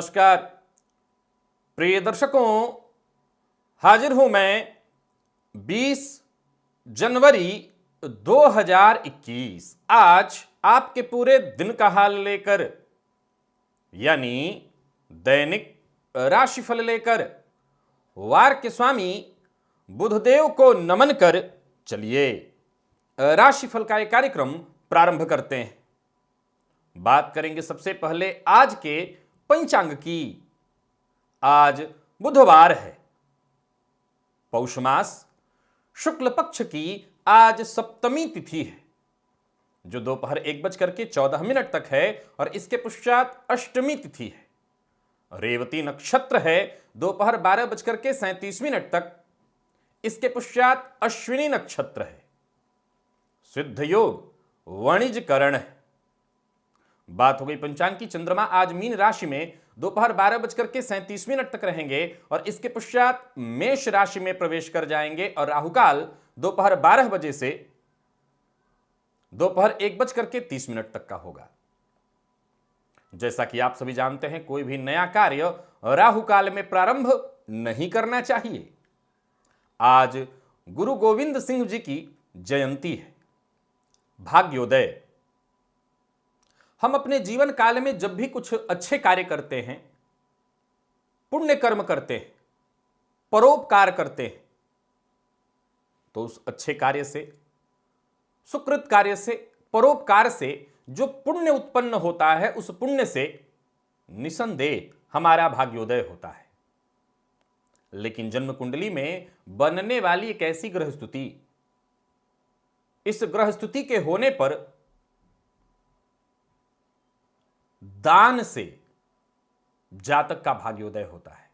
नमस्कार प्रिय दर्शकों, हाजिर हूं मैं 20 जनवरी 2021। आज आपके पूरे दिन का हाल लेकर, यानी दैनिक राशिफल लेकर, वार के स्वामी बुधदेव को नमन कर चलिए राशिफल का एक कार्यक्रम प्रारंभ करते हैं। बात करेंगे सबसे पहले आज के पंचांग की। आज बुधवार है, पौष मास शुक्ल पक्ष की आज सप्तमी तिथि है, जो दोपहर 1:14 तक है और इसके पश्चात अष्टमी तिथि है। रेवती नक्षत्र है दोपहर 12:37 तक, इसके पश्चात अश्विनी नक्षत्र है। सिद्ध योग वाणिज्यकरण है। बात हो गई पंचांग की। चंद्रमा आज मीन राशि में दोपहर 12:37 तक रहेंगे और इसके पश्चात मेष राशि में प्रवेश कर जाएंगे और राहुकाल दोपहर 12 बजे से दोपहर 1:30 तक का होगा। जैसा कि आप सभी जानते हैं, कोई भी नया कार्य राहुकाल में प्रारंभ नहीं करना चाहिए। आज गुरु गोविंद सिंह जी की जयंती है। भाग्योदय। हम अपने जीवन काल में जब भी कुछ अच्छे कार्य करते हैं, पुण्य कर्म करते हैं, परोपकार करते हैं, तो उस अच्छे कार्य से, सुकृत कार्य से, परोपकार से जो पुण्य उत्पन्न होता है, उस पुण्य से निसंदेह हमारा भाग्योदय होता है। लेकिन जन्म कुंडली में बनने वाली एक ऐसी ग्रह स्थिति, इस ग्रह स्थिति के होने पर दान से जातक का भाग्योदय होता है।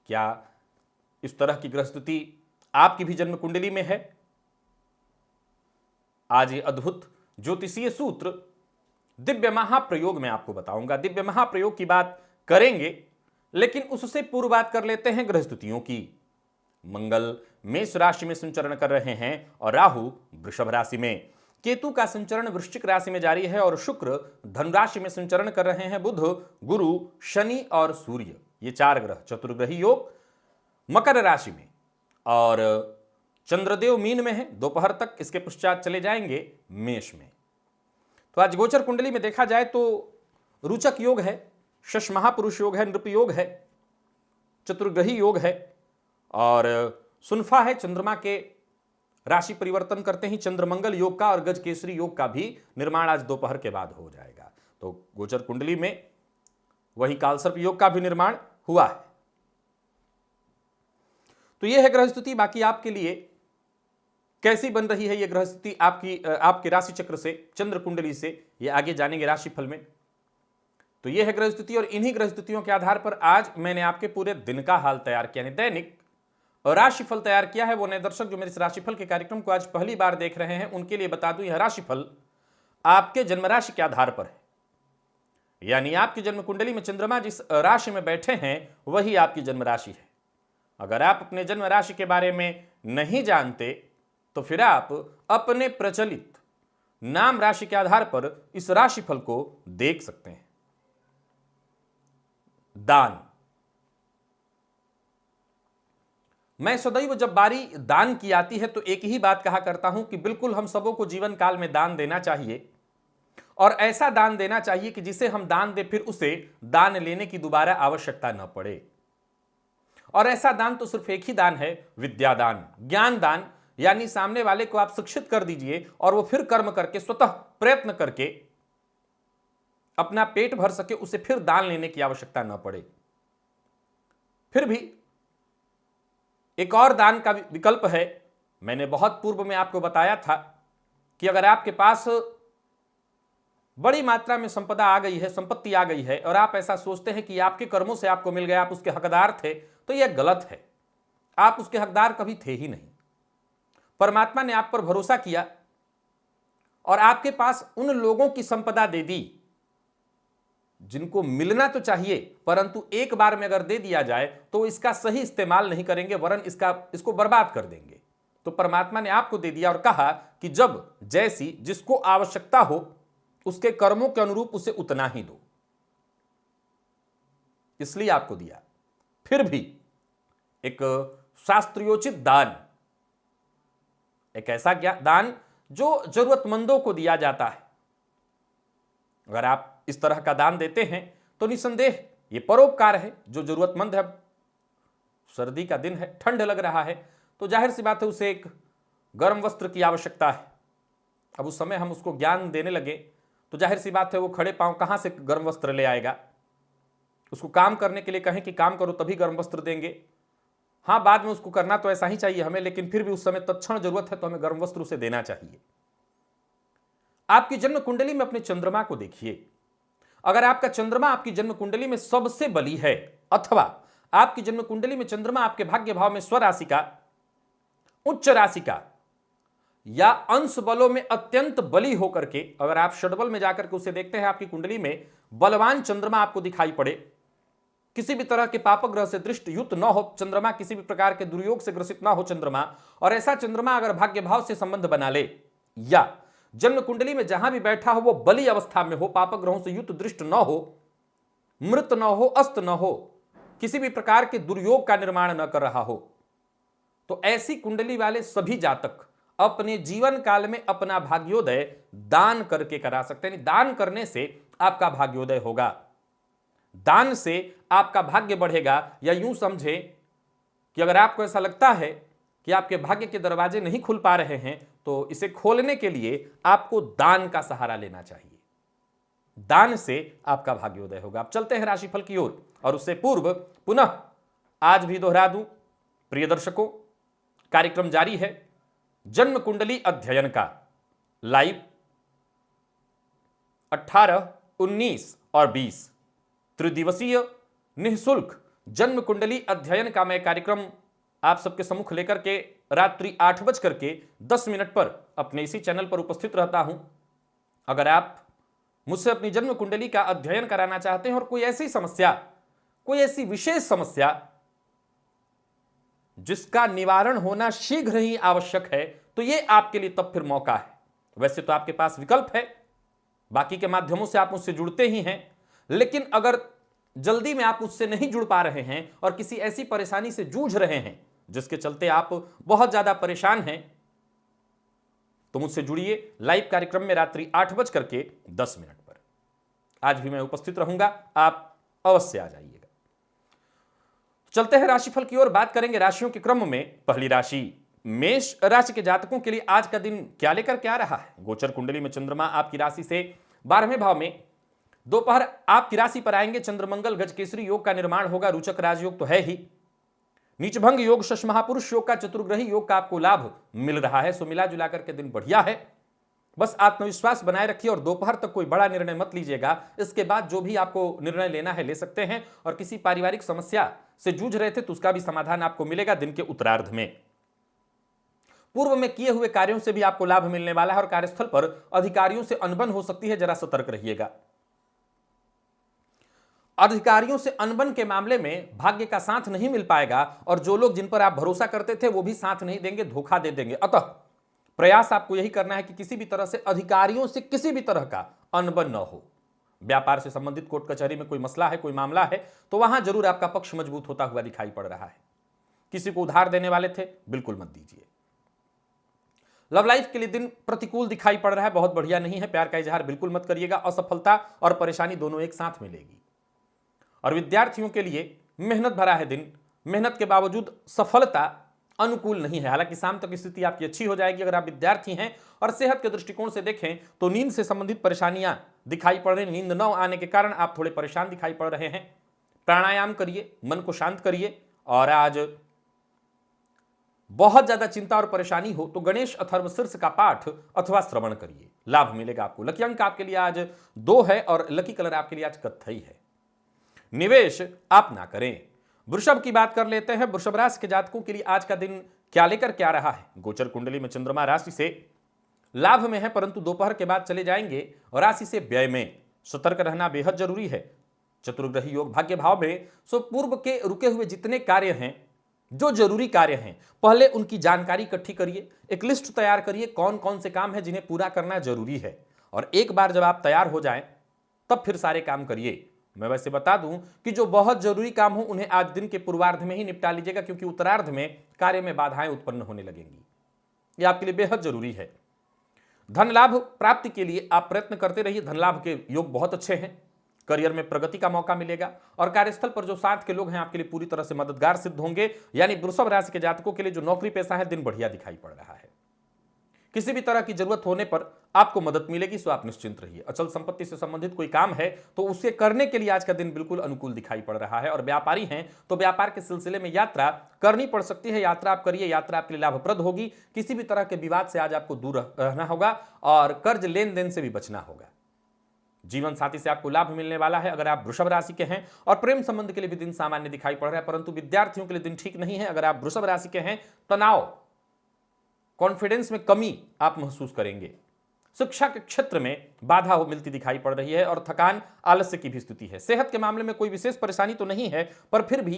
क्या इस तरह की ग्रह स्थिति आपकी भी जन्म कुंडली में है? आज ये अद्भुत ज्योतिषीय सूत्र दिव्य महाप्रयोग में आपको बताऊंगा। दिव्य महाप्रयोग की बात करेंगे, लेकिन उससे पूर्व बात कर लेते हैं ग्रह स्थितियों की। मंगल मेष राशि में संचरण कर रहे हैं और राहु वृषभ राशि में। केतु का संचरण वृश्चिक राशि में जारी है और शुक्र धनु राशि में संचरण कर रहे हैं। बुध, गुरु, शनि और सूर्य, ये 4 ग्रह चतुर्ग्रही योग मकर राशि में, और चंद्रदेव मीन में है दोपहर तक, इसके पश्चात चले जाएंगे मेष में। तो आज गोचर कुंडली में देखा जाए तो रुचक योग है, शश महापुरुष योग है, नृप योग है, चतुर्ग्रही योग है और सुनफा है। चंद्रमा के राशि परिवर्तन करते ही चंद्रमंगल योग का और गज केसरी योग का भी निर्माण आज दोपहर के बाद हो जाएगा। तो गोचर कुंडली में वही कालसर्प योग का भी निर्माण हुआ है। तो यह है ग्रह स्थिति। बाकी आपके लिए कैसी बन रही है यह ग्रह स्थिति आपके राशि चक्र से, चंद्र कुंडली से, यह आगे जानेंगे राशिफल में। तो यह है ग्रह स्थिति और इन्हीं ग्रह स्थितियों के आधार पर आज मैंने आपके पूरे दिन का हाल तैयार किया, यानी दैनिक राशिफल तैयार किया है। वो नए दर्शक जो मेरे इस राशिफल के कार्यक्रम को आज पहली बार देख रहे हैं, उनके लिए बता दूं, यह राशिफल आपके जन्म राशि के आधार पर है। यानी आपकी जन्म कुंडली में चंद्रमा जिस राशि में बैठे हैं वही आपकी जन्म राशि है। अगर आप अपने जन्म राशि के बारे में नहीं जानते तो फिर आप अपने प्रचलित नाम राशि के आधार पर इस राशिफल को देख सकते हैं। दान। मैं सदैव जब बारी दान की आती है तो एक ही बात कहा करता हूं कि बिल्कुल हम सबों को जीवन काल में दान देना चाहिए, और ऐसा दान देना चाहिए कि जिसे हम दान दे फिर उसे दान लेने की दोबारा आवश्यकता न पड़े। और ऐसा दान तो सिर्फ एक ही दान है, विद्यादान, ज्ञान दान। यानी सामने वाले को आप शिक्षित कर दीजिए और वो फिर कर्म करके, स्वतः प्रयत्न करके अपना पेट भर सके, उसे फिर दान लेने की आवश्यकता न पड़े। फिर भी एक और दान का विकल्प है। मैंने बहुत पूर्व में आपको बताया था कि अगर आपके पास बड़ी मात्रा में संपदा आ गई है, संपत्ति आ गई है, और आप ऐसा सोचते हैं कि आपके कर्मों से आपको मिल गया, आप उसके हकदार थे, तो यह गलत है। आप उसके हकदार कभी थे ही नहीं। परमात्मा ने आप पर भरोसा किया और आपके पास उन लोगों की संपदा दे दी जिनको मिलना तो चाहिए, परंतु एक बार में अगर दे दिया जाए तो इसका सही इस्तेमाल नहीं करेंगे, वरन इसको बर्बाद कर देंगे। तो परमात्मा ने आपको दे दिया और कहा कि जब जैसी जिसको आवश्यकता हो उसके कर्मों के अनुरूप उसे उतना ही दो। इसलिए आपको दिया। फिर भी एक शास्त्रोचित दान, एक ऐसा दान जो जरूरतमंदों को दिया जाता है, अगर आप इस तरह का दान देते हैं तो निसंदेह ये परोपकार है। जो जरूरतमंद है, सर्दी का दिन है, ठंड लग रहा है, तो जाहिर सी बात है उसे एक गर्म वस्त्र की आवश्यकता है। अब उस समय हम उसको ज्ञान देने लगे तो जाहिर सी बात है वो खड़े पांव कहां से गर्म वस्त्र ले आएगा। उसको काम करने के लिए कहें कि काम करो तभी गर्म वस्त्र देंगे, हाँ बाद में उसको करना तो ऐसा ही चाहिए हमें, लेकिन फिर भी उस समय तत्क्षण जरूरत है तो हमें गर्म वस्त्र उसे देना चाहिए। आपकी जन्म कुंडली में अपने चंद्रमा को देखिए। अगर आपका चंद्रमा आपकी जन्म कुंडली में सबसे बली है, अथवा आपकी जन्म कुंडली में चंद्रमा आपके भाग्य भाव में स्वराशि का, उच्च राशि का या अंश बलों में अत्यंत बली होकर के, अगर आप षडबल में जाकर के उसे देखते हैं, आपकी कुंडली में बलवान चंद्रमा आपको दिखाई पड़े, किसी भी तरह के पाप ग्रह से दृष्ट युक्त न हो चंद्रमा, किसी भी प्रकार के दुर्योग से ग्रसित ना हो चंद्रमा, और ऐसा चंद्रमा अगर भाग्य भाव से संबंध बना ले या जन्म कुंडली में जहां भी बैठा हो वो बली अवस्था में हो, पाप ग्रहों से युक्त दृष्ट न हो, मृत न हो, अस्त न हो, किसी भी प्रकार के दुर्योग का निर्माण न कर रहा हो, तो ऐसी कुंडली वाले सभी जातक अपने जीवन काल में अपना भाग्योदय दान करके करा सकते हैं। दान करने से आपका भाग्योदय होगा, दान से आपका भाग्य बढ़ेगा। या यूं समझे कि अगर आपको ऐसा लगता है कि आपके भाग्य के दरवाजे नहीं खुल पा रहे हैं तो इसे खोलने के लिए आपको दान का सहारा लेना चाहिए। दान से आपका भाग्योदय होगा। अब चलते हैं राशिफल की ओर, और उससे पूर्व पुनः आज भी दोहरा दूं प्रिय दर्शकों, कार्यक्रम जारी है जन्म कुंडली अध्ययन का लाइव 18, 19 और 20 त्रिदिवसीय निःशुल्क जन्म कुंडली अध्ययन का मैं कार्यक्रम आप सबके सम्मुख लेकर के रात्रि 8:10 पर अपने इसी चैनल पर उपस्थित रहता हूं। अगर आप मुझसे अपनी जन्म कुंडली का अध्ययन कराना चाहते हैं और कोई ऐसी समस्या, कोई ऐसी विशेष समस्या जिसका निवारण होना शीघ्र ही आवश्यक है, तो यह आपके लिए तब फिर मौका है। वैसे तो आपके पास विकल्प है, बाकी के माध्यमों से आप मुझसे जुड़ते ही हैं, लेकिन अगर जल्दी में आप मुझसे नहीं जुड़ पा रहे हैं और किसी ऐसी परेशानी से जूझ रहे हैं जिसके चलते आप बहुत ज्यादा परेशान हैं, तो मुझसे जुड़िए लाइव कार्यक्रम में रात्रि 8:10 पर। आज भी मैं उपस्थित रहूंगा, आप अवश्य आ जाइएगा। चलते हैं राशिफल की ओर, बात करेंगे राशियों के क्रम में। पहली राशि मेष राशि के जातकों के लिए आज का दिन क्या लेकर के आ रहा है। गोचर कुंडली में चंद्रमा आपकी राशि से 12वें भाव में, दोपहर आपकी राशि पर आएंगे। चंद्रमंगल गजकेसरी योग का निर्माण होगा, रोचक राजयोग तो है ही। नीचभंग योग, शश महापुरुष योग का, चतुर्ग्रही योग का आपको लाभ मिल रहा है। सो मिला जुला करके दिन बढ़िया है। बस आत्मविश्वास बनाए रखिए और दोपहर तक कोई बड़ा निर्णय मत लीजिएगा। इसके बाद जो भी आपको निर्णय लेना है ले सकते हैं। और किसी पारिवारिक समस्या से जूझ रहे थे तो उसका भी समाधान आपको मिलेगा दिन के उत्तरार्ध में। पूर्व में किए हुए कार्यों से भी आपको लाभ मिलने वाला है और कार्यस्थल पर अधिकारियों से अनबन हो सकती है, जरा सतर्क रहिएगा। अधिकारियों से अनबन के मामले में भाग्य का साथ नहीं मिल पाएगा और जो लोग जिन पर आप भरोसा करते थे वो भी साथ नहीं देंगे, धोखा दे देंगे। अतः प्रयास आपको यही करना है कि किसी भी तरह से अधिकारियों से किसी भी तरह का अनबन न हो। व्यापार से संबंधित कोर्ट कचहरी में कोई मसला है, कोई मामला है, तो वहां जरूर आपका पक्ष मजबूत होता हुआ दिखाई पड़ रहा है। किसी को उधार देने वाले थे, बिल्कुल मत दीजिए। लव लाइफ के लिए दिन प्रतिकूल दिखाई पड़ रहा है, बहुत बढ़िया नहीं है। प्यार का इजहार बिल्कुल मत करिएगा, असफलता और परेशानी दोनों एक साथ मिलेगी। और विद्यार्थियों के लिए मेहनत भरा है दिन, मेहनत के बावजूद सफलता अनुकूल नहीं है। हालांकि शाम तक स्थिति आपकी अच्छी हो जाएगी अगर आप विद्यार्थी हैं। और सेहत के दृष्टिकोण से देखें तो नींद से संबंधित परेशानियां दिखाई पड़ रही, नींद न आने के कारण आप थोड़े परेशान दिखाई पड़ रहे हैं। प्राणायाम करिए, मन को शांत करिए। और आज बहुत ज्यादा चिंता और परेशानी हो तो गणेश अथर्वशीर्ष का पाठ अथवा श्रवण करिए, लाभ मिलेगा आपको। लकी अंक आपके लिए आज 2 है और लकी कलर आपके लिए आज कत्थई है। निवेश आप ना करें। वृषभ की बात कर लेते हैं। वृषभ राशि के जातकों के लिए आज का दिन क्या लेकर के आ रहा है। गोचर कुंडली में चंद्रमा राशि से लाभ में है, परंतु दोपहर के बाद चले जाएंगे और राशि से व्यय में। सतर्क रहना बेहद जरूरी है। चतुर्ग्रही योग भाग्य भाव में, सो पूर्व के रुके हुए जितने कार्य हैं, जो जरूरी कार्य हैं, पहले उनकी जानकारी इकट्ठी करिए, एक लिस्ट तैयार करिए कौन कौन से काम है जिन्हें पूरा करना जरूरी है। और एक बार जब आप तैयार हो जाएं तब फिर सारे काम करिए। मैं वैसे बता दूं कि जो बहुत जरूरी काम हो उन्हें आज दिन के पूर्वार्ध में ही निपटा लीजिएगा, क्योंकि उत्तरार्ध में कार्य में बाधाएं उत्पन्न होने लगेंगी। यह आपके लिए बेहद जरूरी है। धन लाभ प्राप्ति के लिए आप प्रयत्न करते रहिए। धन लाभ के योग बहुत अच्छे हैं। करियर में प्रगति का मौका मिलेगा और कार्यस्थल पर जो साथ के लोग हैं आपके लिए पूरी तरह से मददगार सिद्ध होंगे। यानी वृषभ राशि के जातकों के लिए जो नौकरी पेशा है, दिन बढ़िया दिखाई पड़ रहा है। किसी भी तरह की जरूरत होने पर आपको मदद मिलेगी, सो आप निश्चिंत रहिए। अचल संपत्ति से संबंधित कोई काम है तो उसे करने के लिए आज का दिन बिल्कुल अनुकूल दिखाई पड़ रहा है। और व्यापारी हैं तो व्यापार के सिलसिले में यात्रा करनी पड़ सकती है। यात्रा आप करिए, यात्रा आपके लिए लाभप्रद होगी। किसी भी तरह के विवाद से आज आपको दूर रहना होगा और कर्ज लेन देन से भी बचना होगा। जीवन साथी से आपको लाभ मिलने वाला है अगर आप वृषभ राशि के हैं। और प्रेम संबंध के लिए भी दिन सामान्य दिखाई पड़ रहा है, परंतु विद्यार्थियों के लिए दिन ठीक नहीं है। अगर आप वृषभ राशि के हैं, तनाव, कॉन्फिडेंस में कमी आप महसूस करेंगे। शिक्षा के क्षेत्र में बाधा मिलती दिखाई पड़ रही है और थकान, आलस्य की भी स्थिति है। सेहत के मामले में कोई विशेष परेशानी तो नहीं है, पर फिर भी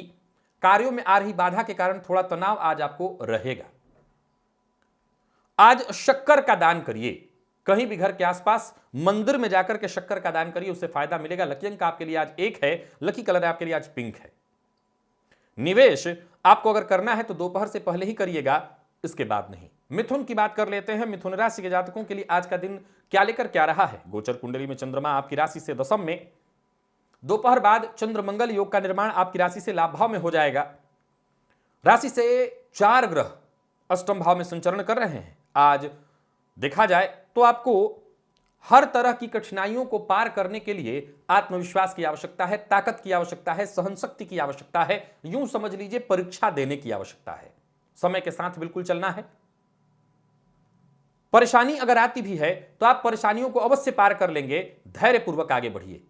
कार्यों में आ रही बाधा के कारण थोड़ा तनाव आज आपको रहेगा। आज शक्कर का दान करिए। कहीं भी घर के आसपास मंदिर में जाकर के शक्कर का दान करिए, उससे फायदा मिलेगा। लकी अंक आपके लिए आज 1 है। लकी कलर आपके लिए आज पिंक है। निवेश आपको अगर करना है तो दोपहर से पहले ही करिएगा, इसके बाद नहीं। मिथुन की बात कर लेते हैं। मिथुन राशि के जातकों के लिए आज का दिन क्या लेकर क्या रहा है। गोचर कुंडली में चंद्रमा आपकी राशि से दशम में, दोपहर बाद चंद्र मंगल योग का निर्माण आपकी राशि से लाभ भाव में हो जाएगा। राशि से 4 ग्रह अष्टम भाव में संचरण कर रहे हैं। आज देखा जाए तो आपको हर तरह की कठिनाइयों को पार करने के लिए आत्मविश्वास की आवश्यकता है, ताकत की आवश्यकता है, सहन शक्ति की आवश्यकता है। यूं समझ लीजिए परीक्षा देने की आवश्यकता है। समय के साथ बिल्कुल चलना है। परेशानी अगर आती भी है तो आप परेशानियों को अवश्य पार कर लेंगे। धैर्यपूर्वक आगे बढ़िए।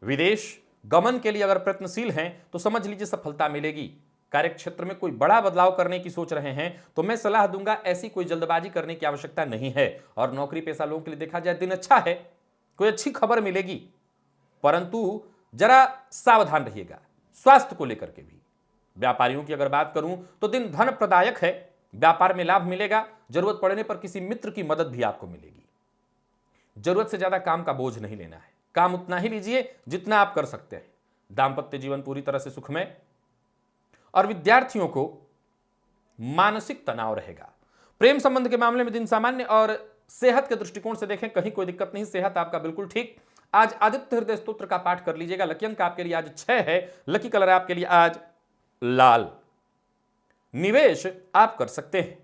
विदेश गमन के लिए अगर प्रयत्नशील हैं तो समझ लीजिए सफलता मिलेगी। कार्यक्षेत्र में कोई बड़ा बदलाव करने की सोच रहे हैं तो मैं सलाह दूंगा, ऐसी कोई जल्दबाजी करने की आवश्यकता नहीं है। और नौकरी पेशा लोगों के लिए देखा जाए दिन अच्छा है, कोई अच्छी खबर मिलेगी, परंतु जरा सावधान रहिएगा स्वास्थ्य को लेकर के भी। व्यापारियों की अगर बात करूं तो दिन धन प्रदायक है। व्यापार में लाभ मिलेगा। जरूरत पड़ने पर किसी मित्र की मदद भी आपको मिलेगी। जरूरत से ज्यादा काम का बोझ नहीं लेना है। काम उतना ही लीजिए जितना आप कर सकते हैं। दांपत्य जीवन पूरी तरह से सुखमय और विद्यार्थियों को मानसिक तनाव रहेगा। प्रेम संबंध के मामले में दिन सामान्य और सेहत के दृष्टिकोण से देखें कहीं कोई दिक्कत नहीं। सेहत आपका बिल्कुल ठीक। आज आदित्य हृदय स्तोत्र का पाठ कर लीजिएगा। लकी अंक आपके लिए आज 6 है। लकी कलर आपके लिए आज लाल। निवेश आप कर सकते हैं।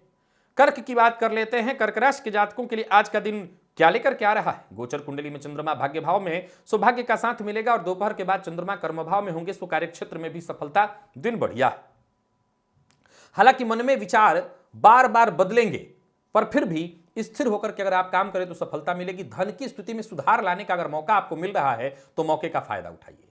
कर्क की बात कर लेते हैं। कर्क राशि के जातकों के लिए आज का दिन क्या लेकर क्या रहा है। गोचर कुंडली में चंद्रमा भाग्य भाव में सौभाग्य का साथ मिलेगा और दोपहर के बाद चंद्रमा कर्म भाव में होंगे, सो कार्य क्षेत्र में भी सफलता, दिन बढ़िया है। हालांकि मन में विचार बार बार बदलेंगे, पर फिर भी स्थिर होकर के अगर आप काम करें तो सफलता मिलेगी। धन की स्थिति में सुधार लाने का अगर मौका आपको मिल रहा है तो मौके का फायदा उठाइए।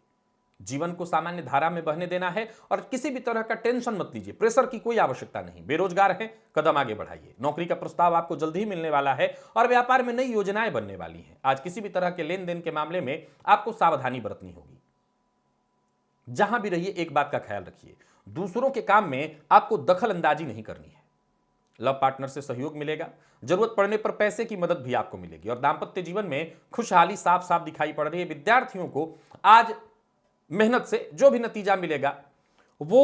जीवन को सामान्य धारा में बहने देना है और किसी भी तरह का टेंशन मत लीजिए। प्रेशर की कोई आवश्यकता नहीं। बेरोजगार हैं, कदम आगे बढ़ाइए। नौकरी का प्रस्ताव आपको जल्द ही मिलने वाला है और व्यापार में नई योजनाएं बनने वाली हैं। आज किसी भी तरह के लेन देन के मामले में आपको सावधानी बरतनी होगी। जहां भी रहिए एक बात का ख्याल रखिए, दूसरों के काम में आपको दखल अंदाजी नहीं करनी है। लव पार्टनर से सहयोग मिलेगा। जरूरत पड़ने पर पैसे की मदद भी आपको मिलेगी और दाम्पत्य जीवन में खुशहाली साफ साफ दिखाई पड़ रही है। विद्यार्थियों को आज मेहनत से जो भी नतीजा मिलेगा वो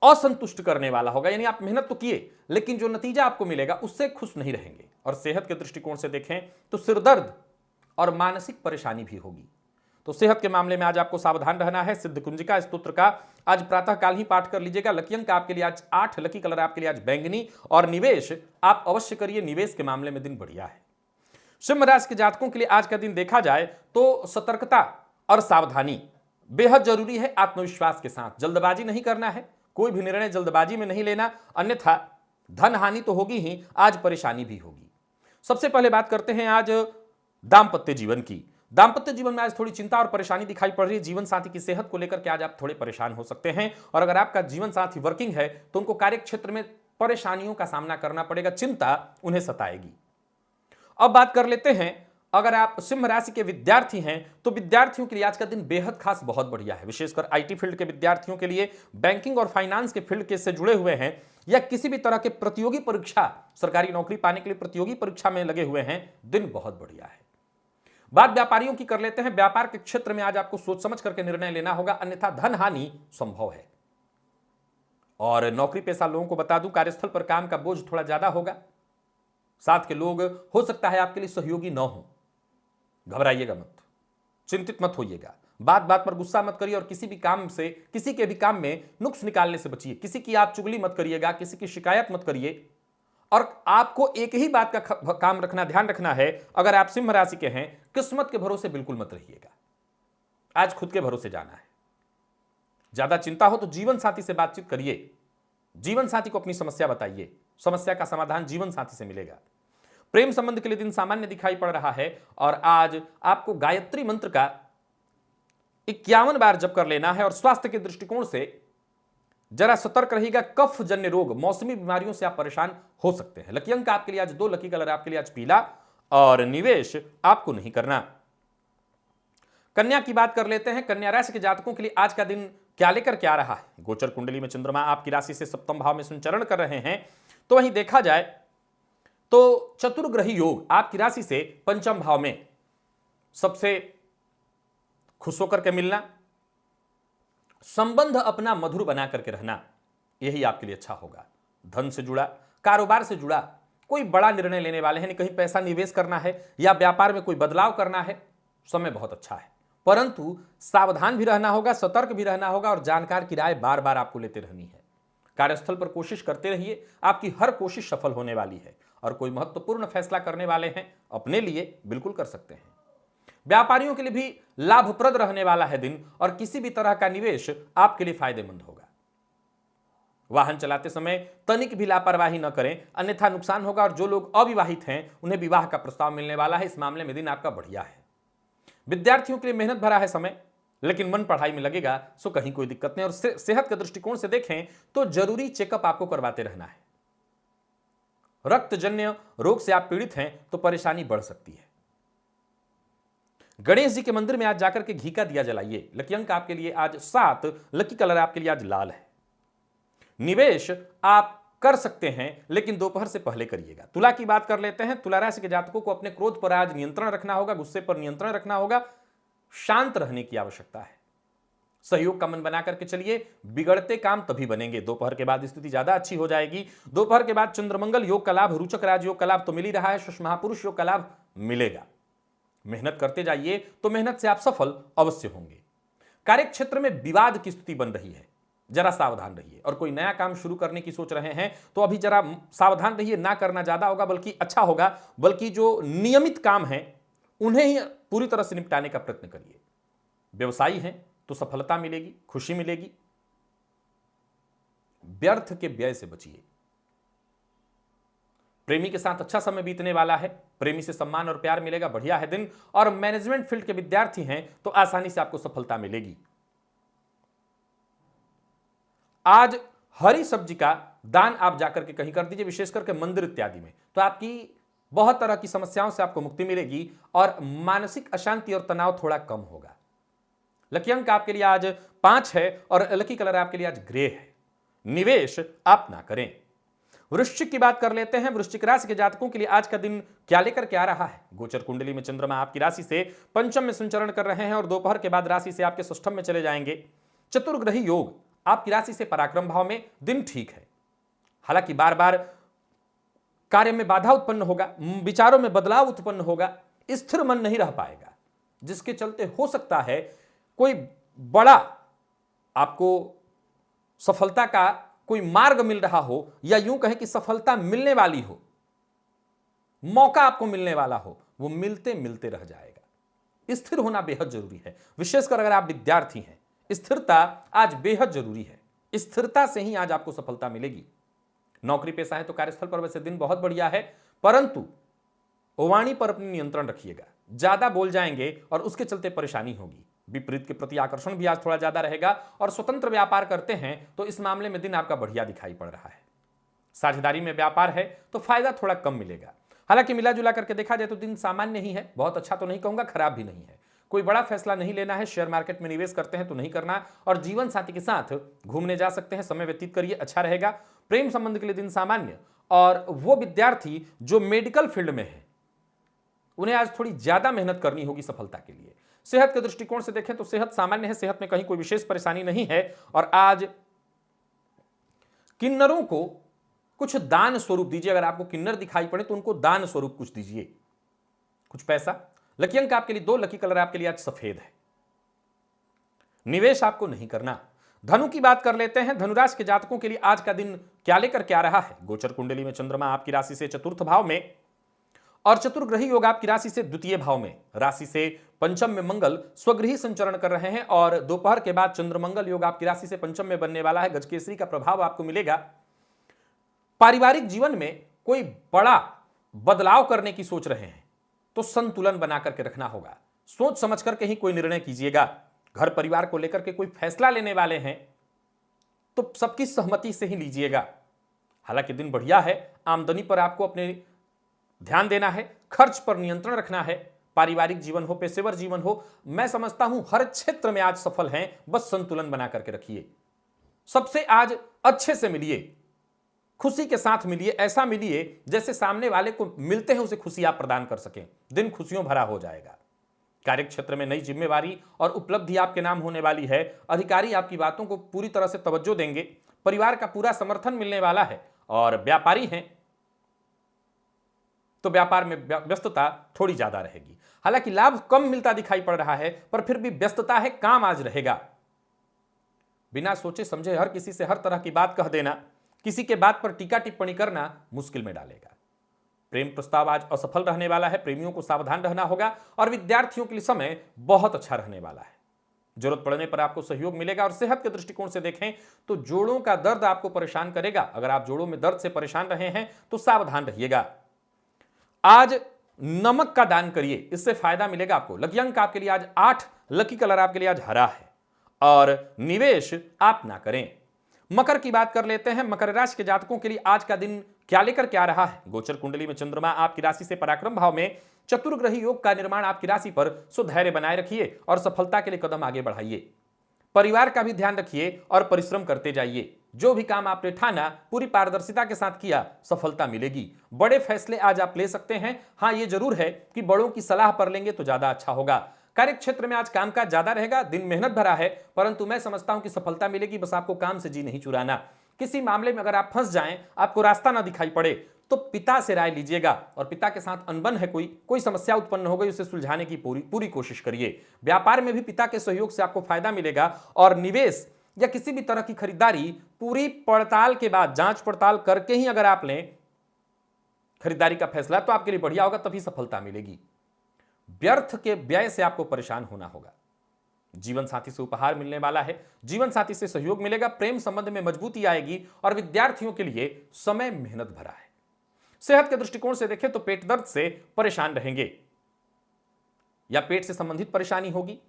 असंतुष्ट करने वाला होगा। यानी आप मेहनत तो किए लेकिन जो नतीजा आपको मिलेगा उससे खुश नहीं रहेंगे। और सेहत के दृष्टिकोण से देखें तो सिरदर्द और मानसिक परेशानी भी होगी। तो सेहत के मामले में आज आपको सावधान रहना है। सिद्ध कुंजिका स्तोत्र का आज प्रातः काल ही पाठ कर लीजिएगा। लकी अंक आपके लिए आज 8। लकी कलर आपके लिए आज बैंगनी और निवेश आप अवश्य करिए। निवेश के मामले में दिन बढ़िया है। सिंह राशि के जातकों के लिए आज का दिन देखा जाए तो सतर्कता और सावधानी बेहद जरूरी है। आत्मविश्वास के साथ जल्दबाजी नहीं करना है। कोई भी निर्णय जल्दबाजी में नहीं लेना, अन्यथा धन हानि तो होगी ही, आज परेशानी भी होगी। सबसे पहले बात करते हैं आज दाम्पत्य जीवन की। दाम्पत्य जीवन में आज थोड़ी चिंता और परेशानी दिखाई पड़ रही है। जीवन साथी की सेहत को लेकर के आज आप थोड़े परेशान हो सकते हैं और अगर आपका जीवन साथी वर्किंग है तो उनको कार्य क्षेत्र में परेशानियों का सामना करना पड़ेगा। चिंता उन्हें सताएगी। अब बात कर लेते हैं, अगर आप सिंह राशि के विद्यार्थी हैं तो विद्यार्थियों के लिए आज का दिन बेहद खास बहुत बढ़िया है। विशेषकर आईटी फील्ड के विद्यार्थियों के लिए, बैंकिंग और फाइनेंस के फील्ड के से जुड़े हुए हैं या किसी भी तरह के प्रतियोगी परीक्षा, सरकारी नौकरी पाने के लिए प्रतियोगी परीक्षा में लगे हुए हैं, दिन बहुत बढ़िया है। बात व्यापारियों की कर लेते हैं। व्यापार के क्षेत्र में आज आपको सोच समझ करके निर्णय लेना होगा, अन्यथा धन हानि संभव है। और नौकरी पेशा लोगों को बता दूं, कार्यस्थल पर काम का बोझ थोड़ा ज्यादा होगा। साथ के लोग हो सकता है आपके लिए सहयोगी न हो। घबराइएगा मत, चिंतित मत होइएगा, बात बात पर गुस्सा मत करिए और किसी के भी काम में नुक्स निकालने से बचिए। किसी की आप चुगली मत करिएगा, किसी की शिकायत मत करिए। और आपको एक ही बात का ध्यान रखना है, अगर आप सिंह राशि के हैं, किस्मत के भरोसे बिल्कुल मत रहिएगा। आज खुद के भरोसे जाना है। ज्यादा चिंता हो तो जीवन साथी से बातचीत करिए, जीवन साथी को अपनी समस्या बताइए, समस्या का समाधान जीवन साथी से मिलेगा। प्रेम संबंध के लिए दिन सामान्य दिखाई पड़ रहा है और आज आपको गायत्री मंत्र का 51 बार जप कर लेना है। और स्वास्थ्य के दृष्टिकोण से जरा सतर्क रहिएगा, कफ जन्य रोग, मौसमी बीमारियों से आप परेशान हो सकते हैं। लकी अंक आपके लिए आज 2, लकी कलर आपके लिए आज पीला और निवेश आपको नहीं करना। कन्या की बात कर लेते हैं। कन्या राशि के जातकों के लिए आज का दिन क्या लेकर क्या रहा है। गोचर कुंडली में चंद्रमा आपकी राशि से सप्तम भाव में संचरण कर रहे हैं, तो वहीं देखा जाए तो चतुर्ग्रही योग आपकी राशि से पंचम भाव में, सबसे खुश होकर के मिलना, संबंध अपना मधुर बना करके रहना, यही आपके लिए अच्छा होगा। धन से जुड़ा, कारोबार से जुड़ा कोई बड़ा निर्णय लेने वाले हैं, कहीं पैसा निवेश करना है या व्यापार में कोई बदलाव करना है, समय बहुत अच्छा है। परंतु सावधान भी रहना होगा, सतर्क भी रहना होगा और जानकार की राय बार बार आपको लेते रहनी है। कार्यस्थल पर कोशिश करते रहिए, आपकी हर कोशिश सफल होने वाली है। और कोई महत्वपूर्ण फैसला करने वाले हैं अपने लिए, बिल्कुल कर सकते हैं। व्यापारियों के लिए भी लाभप्रद रहने वाला है दिन और किसी भी तरह का निवेश आपके लिए फायदेमंद होगा। वाहन चलाते समय तनिक भी लापरवाही न करें, अन्यथा नुकसान होगा। और जो लोग अविवाहित हैं उन्हें विवाह का प्रस्ताव मिलने वाला है। इस मामले में दिन आपका बढ़िया है। विद्यार्थियों के लिए मेहनत भरा है समय, लेकिन मन पढ़ाई में लगेगा, सो कहीं कोई दिक्कत नहीं। और सेहत के दृष्टिकोण से देखें तो जरूरी चेकअप आपको करवाते रहना है। रक्तजन्य रोग से आप पीड़ित हैं तो परेशानी बढ़ सकती है। गणेश जी के मंदिर में आज जाकर के घी का दिया जलाइए। लकी अंक आपके लिए आज 7, लकी कलर आपके लिए आज लाल है। निवेश आप कर सकते हैं लेकिन दोपहर से पहले करिएगा। तुला की बात कर लेते हैं। तुला राशि के जातकों को अपने क्रोध पर आज नियंत्रण रखना होगा, गुस्से पर नियंत्रण रखना होगा, शांत रहने की आवश्यकता है। सहयोग का मन बना करके चलिए, बिगड़ते काम तभी बनेंगे। दोपहर के बाद स्थिति ज्यादा अच्छी हो जाएगी। दोपहर के बाद चंद्रमंगल योग का लाभ, रुचक राजयोग का लाभ तो मिल ही रहा है, शश महापुरुष योग का लाभ मिलेगा। मेहनत करते जाइए तो मेहनत से आप सफल अवश्य होंगे। कार्य क्षेत्र में विवाद की स्थिति बन रही है, जरा सावधान रहिए। और कोई नया काम शुरू करने की सोच रहे हैं तो अभी जरा सावधान रहिए, ना करना ज्यादा होगा बल्कि अच्छा होगा। बल्कि जो नियमित काम है उन्हें ही पूरी तरह से निपटाने का प्रयत्न करिए। व्यवसायी हैं तो सफलता मिलेगी, खुशी मिलेगी। व्यर्थ के व्यय से बचिए। प्रेमी के साथ अच्छा समय बीतने वाला है, प्रेमी से सम्मान और प्यार मिलेगा, बढ़िया है दिन। और मैनेजमेंट फील्ड के विद्यार्थी हैं तो आसानी से आपको सफलता मिलेगी। आज हरी सब्जी का दान आप जाकर के कहीं कर दीजिए, विशेष करके मंदिर इत्यादि में, तो आपकी बहुत तरह की समस्याओं से आपको मुक्ति मिलेगी और मानसिक अशांति और तनाव थोड़ा कम होगा। लकी अंक आपके लिए आज 5 है और लकी कलर आपके लिए आज ग्रे है। निवेश आप ना करें। वृश्चिक की बात कर लेते हैं। वृश्चिक राशि के जातकों के लिए आज का दिन क्या लेकर के आ रहा है। गोचर कुंडली में चंद्रमा आपकी राशि से पंचम में संचरण कर रहे हैं और दोपहर के बाद राशि से आपके षष्ठम में चले जाएंगे। चतुर्ग्रही योग आपकी राशि से पराक्रम भाव में, दिन ठीक है। हालांकि बार बार कार्य में बाधा उत्पन्न होगा, विचारों में बदलाव उत्पन्न होगा, स्थिर मन नहीं रह पाएगा, जिसके चलते हो सकता है कोई बड़ा आपको सफलता का कोई मार्ग मिल रहा हो, या यूं कहें कि सफलता मिलने वाली हो, मौका आपको मिलने वाला हो, वो मिलते मिलते रह जाएगा। स्थिर होना बेहद जरूरी है, विशेषकर अगर आप विद्यार्थी हैं। स्थिरता आज बेहद जरूरी है, स्थिरता से ही आज आपको सफलता मिलेगी। नौकरी पेशा है तो कार्यस्थल पर वैसे दिन बहुत बढ़िया है, परंतु वाणी पर अपनी नियंत्रण रखिएगा। ज्यादा बोल जाएंगे और उसके चलते परेशानी होगी। विपरीत के प्रति आकर्षण भी आज थोड़ा ज्यादा रहेगा। और स्वतंत्र व्यापार करते हैं तो इस मामले में दिन आपका बढ़िया दिखाई पड़ रहा है। साझेदारी में व्यापार है तो फायदा थोड़ा कम मिलेगा। हालांकि मिला जुला करके देखा जाए तो दिन सामान्य ही है, बहुत अच्छा तो नहीं कहूंगा, खराब भी नहीं है। कोई बड़ा फैसला नहीं लेना है। शेयर मार्केट में निवेश करते हैं तो नहीं करना। और जीवन साथी के साथ घूमने जा सकते हैं, समय व्यतीत करिए, अच्छा रहेगा। प्रेम संबंध के लिए दिन सामान्य। और वो विद्यार्थी जो मेडिकल फील्ड में है उन्हें आज थोड़ी ज्यादा मेहनत करनी होगी सफलता के लिए। सेहत के दृष्टिकोण से देखें तो सेहत सामान्य है, सेहत में कहीं कोई विशेष परेशानी नहीं है। और आज किन्नरों को कुछ दान स्वरूप दीजिए। अगर आपको किन्नर दिखाई पड़े तो उनको दान स्वरूप कुछ दीजिए, कुछ पैसा। लकी अंक आपके लिए 2, लकी कलर आपके लिए आज सफेद है। निवेश आपको नहीं करना। धनु की बात कर लेते हैं। धनुराशि के जातकों के लिए आज का दिन क्या लेकर क्या रहा है। गोचर कुंडली में चंद्रमा आपकी राशि से चतुर्थ भाव में और चतुर्ग्रही योग आपकी राशि से द्वितीय भाव में, राशि से पंचम में मंगल स्वगृही संचरण कर रहे हैं और दोपहर के बाद चंद्रमंगल योग आपकी राशि से पंचम में बनने वाला है। गजकेसरी का प्रभाव आपको मिलेगा। पारिवारिक जीवन में कोई बड़ा बदलाव करने की सोच रहे हैं तो संतुलन बना करके रखना होगा। सोच समझ करके ही कोई निर्णय कीजिएगा। घर परिवार को लेकर के कोई फैसला लेने वाले हैं तो सबकी सहमति से ही लीजिएगा। हालांकि दिन बढ़िया है, आमदनी पर आपको अपने ध्यान देना है, खर्च पर नियंत्रण रखना है। पारिवारिक जीवन हो, पेशेवर जीवन हो, मैं समझता हूं हर क्षेत्र में आज सफल हैं। बस संतुलन बना करके रखिए। सबसे आज अच्छे से मिलिए, खुशी के साथ मिलिए, ऐसा मिलिए जैसे सामने वाले को मिलते हैं उसे खुशी आप प्रदान कर सकें। दिन खुशियों भरा हो जाएगा। कार्य क्षेत्र में नई जिम्मेवारी और उपलब्धि आपके नाम होने वाली है। अधिकारी आपकी बातों को पूरी तरह से तवज्जो देंगे। परिवार का पूरा समर्थन मिलने वाला है। और व्यापारी हैं तो व्यापार में व्यस्तता थोड़ी ज्यादा रहेगी। हालांकि लाभ कम मिलता दिखाई पड़ रहा है पर फिर भी व्यस्तता है, काम आज रहेगा। बिना सोचे समझे हर किसी से हर तरह की बात कह देना, किसी के बात पर टीका टिप्पणी करना मुश्किल में डालेगा। प्रेम प्रस्ताव आज असफल रहने वाला है। प्रेमियों को सावधान रहना होगा और विद्यार्थियों के लिए समय बहुत अच्छा रहने वाला है। जरूरत पड़ने पर आपको सहयोग मिलेगा। और सेहत के दृष्टिकोण से देखें तो जोड़ों का दर्द आपको परेशान करेगा। अगर आप जोड़ों में दर्द से परेशान रहे हैं तो सावधान रहिएगा। आज नमक का दान करिए, इससे फायदा मिलेगा आपको। लकी अंक आपके लिए आज 8, लकी कलर आपके लिए आज हरा है और निवेश आप ना करें। मकर की बात कर लेते हैं। मकर राशि के जातकों के लिए आज का दिन क्या लेकर क्या रहा है। गोचर कुंडली में चंद्रमा आपकी राशि से पराक्रम भाव में, चतुर्ग्रही योग का निर्माण आपकी राशि पर। सुधैर्य बनाए रखिए और सफलता के लिए कदम आगे बढ़ाइए। परिवार का भी ध्यान रखिए और परिश्रम करते जाइए। जो भी काम आपने ठाना पूरी पारदर्शिता के साथ किया, सफलता मिलेगी। बड़े फैसले आज आप ले सकते हैं। हां, यह जरूर है कि बड़ों की सलाह पर लेंगे तो ज्यादा अच्छा होगा। कार्य क्षेत्र में आज कामकाज ज्यादा रहेगा। दिन मेहनत भरा है परंतु मैं समझता हूं कि सफलता मिलेगी। बस आपको काम से जी नहीं चुराना। किसी मामले में अगर आप फंस जाएं, आपको रास्ता ना दिखाई पड़े तो पिता से राय लीजिएगा। और पिता के साथ अनबन है, कोई समस्या उत्पन्न हो गई, उसे सुलझाने की पूरी कोशिश करिए। व्यापार में भी पिता के सहयोग से आपको फायदा मिलेगा। और निवेश या किसी भी तरह की खरीदारी पूरी पड़ताल के बाद, जांच पड़ताल करके ही अगर आप लें खरीदारी का फैसला तो आपके लिए बढ़िया होगा, तभी सफलता मिलेगी। व्यर्थ के व्यय से आपको परेशान होना होगा। जीवन साथी से उपहार मिलने वाला है। जीवन साथी से सहयोग मिलेगा। प्रेम संबंध में मजबूती आएगी और विद्यार्थियों के लिए समय मेहनत भरा है। सेहत के दृष्टिकोण से देखें तो पेट दर्द से परेशान रहेंगे या पेट से संबंधित परेशानी होगी।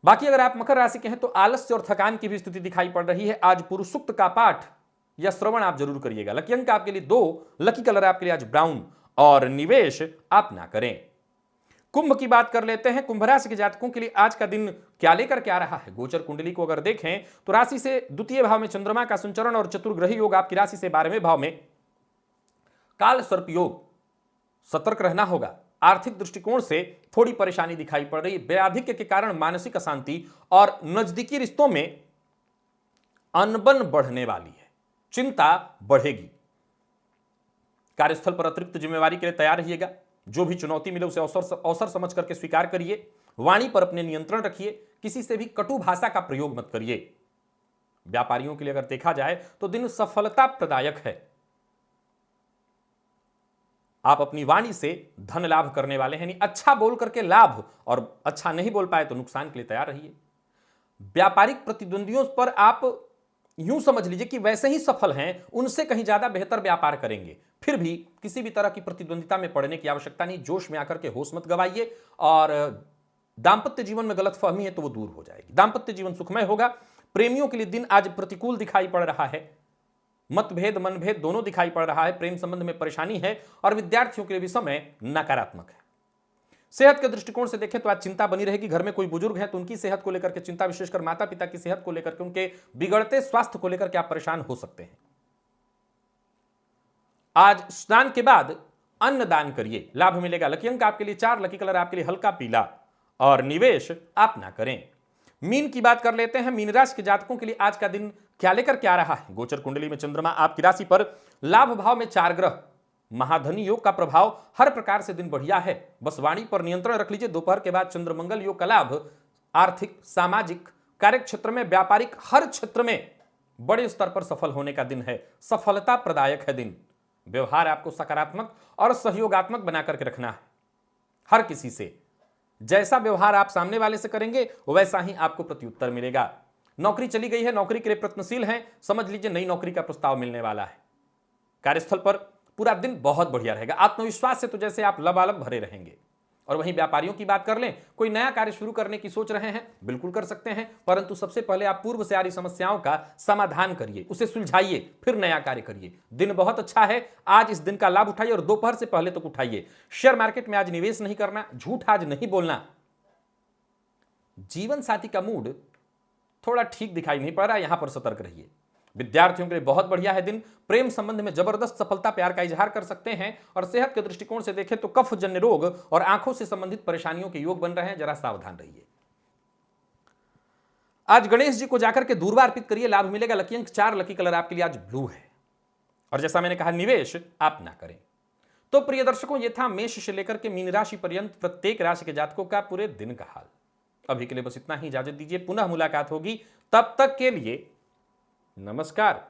बाकी अगर आप मकर राशि के हैं तो आलस्य और थकान की भी स्थिति दिखाई पड़ रही है। आज पुरुष सूक्त का पाठ या श्रवण आप जरूर करिएगा। लकी अंक आपके लिए 2, लकी कलर आपके लिए आज ब्राउन और निवेश आप ना करें। कुंभ की बात कर लेते हैं। कुंभ राशि के जातकों के लिए आज का दिन क्या लेकर क्या रहा है। गोचर कुंडली को अगर देखें तो राशि से द्वितीय भाव में चंद्रमा का संचरण और चतुर्ग्रही योग आपकी राशि से 12वें भाव में। काल सर्प योग, सतर्क रहना होगा। आर्थिक दृष्टिकोण से थोड़ी परेशानी दिखाई पड़ रही है। व्ययाधिक्य के कारण मानसिक अशांति और नजदीकी रिश्तों में अनबन बढ़ने वाली है, चिंता बढ़ेगी। कार्यस्थल पर अतिरिक्त जिम्मेवारी के लिए तैयार रहिएगा। जो भी चुनौती मिले उसे अवसर समझ करके स्वीकार करिए। वाणी पर अपने नियंत्रण रखिए। किसी से भी कटु भाषा का प्रयोग मत करिए। व्यापारियों के लिए अगर देखा जाए तो दिन सफलता प्रदायक है। आप अपनी वाणी से धन लाभ करने वाले हैं, यानी अच्छा बोल करके लाभ, और अच्छा नहीं बोल पाए तो नुकसान के लिए तैयार रहिए। व्यापारिक प्रतिद्वंदियों पर आप यूं समझ लीजिए कि वैसे ही सफल हैं, उनसे कहीं ज्यादा बेहतर व्यापार करेंगे। फिर भी किसी भी तरह की प्रतिद्वंदिता में पड़ने की आवश्यकता नहीं। जोश में आकर के होश मत गवाइए। और दांपत्य जीवन में गलतफहमी है तो वो दूर हो जाएगी। दांपत्य जीवन सुखमय होगा। प्रेमियों के लिए दिन आज प्रतिकूल दिखाई पड़ रहा है। मतभेद मनभेद दोनों दिखाई पड़ रहा है। प्रेम संबंध में परेशानी है और विद्यार्थियों के लिए भी समय नकारात्मक है। सेहत के दृष्टिकोण से देखें तो आज चिंता बनी रहेगी। घर में कोई बुजुर्ग है तो उनकी सेहत को लेकर के चिंता, विशेषकर माता पिता की सेहत को लेकर के, उनके बिगड़ते स्वास्थ्य को लेकर के आप परेशान हो सकते हैं। आज स्नान के बाद अन्न दान करिए, लाभ मिलेगा। लकी अंक आपके लिए 4, लकी कलर आपके लिए हल्का पीला, और निवेश आप ना करें। मीन की बात कर लेते हैं। मीन राशि के जातकों के लिए आज का दिन क्या लेकर क्या रहा है। गोचर कुंडली में चंद्रमा आपकी राशि पर लाभ भाव में 4 ग्रह, महाधनी योग का प्रभाव, हर प्रकार से दिन बढ़िया है। बस वाणी पर नियंत्रण रख लीजिए। दोपहर के बाद चंद्रमंगल योग का लाभ आर्थिक, सामाजिक, कार्य क्षेत्र में, व्यापारिक, हर क्षेत्र में बड़े स्तर पर सफल होने का दिन है। सफलता प्रदायक है दिन। व्यवहार आपको सकारात्मक और सहयोगात्मक बनाकर के रखना है। हर किसी से जैसा व्यवहार आप सामने वाले से करेंगे वैसा ही आपको प्रत्युत्तर मिलेगा। नौकरी चली गई है, नौकरी के लिए प्रयत्नशील हैं, समझ लीजिए नई नौकरी का प्रस्ताव मिलने वाला है। कार्यस्थल पर पूरा दिन बहुत बढ़िया रहेगा। आत्मविश्वास से तो जैसे आप लबालब भरे रहेंगे। और वहीं व्यापारियों की बात कर लें, कोई नया कार्य शुरू करने की सोच रहे हैं, बिल्कुल कर सकते हैं, परंतु सबसे पहले आप पूर्व से आ रही समस्याओं का समाधान करिए, उसे सुलझाइए, फिर नया कार्य करिए। दिन बहुत अच्छा है, आज इस दिन का लाभ उठाइए और दोपहर से पहले तक उठाइए। शेयर मार्केट में आज निवेश नहीं करना, झूठ आज नहीं बोलना। जीवन साथी का मूड थोड़ा ठीक दिखाई नहीं पड़ रहा, यहां पर सतर्क रहिए। विद्यार्थियों के लिए बहुत बढ़िया है दिन। प्रेम संबंध में जबरदस्त सफलता, प्यार का इजहार कर सकते हैं। और सेहत के दृष्टिकोण से देखें तो कफ जन्य रोग और आंखों से संबंधित परेशानियों के योग बन रहे हैं, जरा सावधान रहिए। आज गणेश जी को जाकर के दूर्वा अर्पित करिए, लाभ मिलेगा। लकी अंक 4, लकी कलर आपके लिए आज ब्लू है। और जैसा मैंने कहा, निवेश आप ना करें। तो प्रिय दर्शकों, यह था मेष से लेकर के मीन राशि पर्यंत प्रत्येक राशि के जातकों का पूरे दिन का हाल। अभी के लिए बस इतना ही, इजाजत दीजिए, पुनः मुलाकात होगी। तब तक के लिए नमस्कार।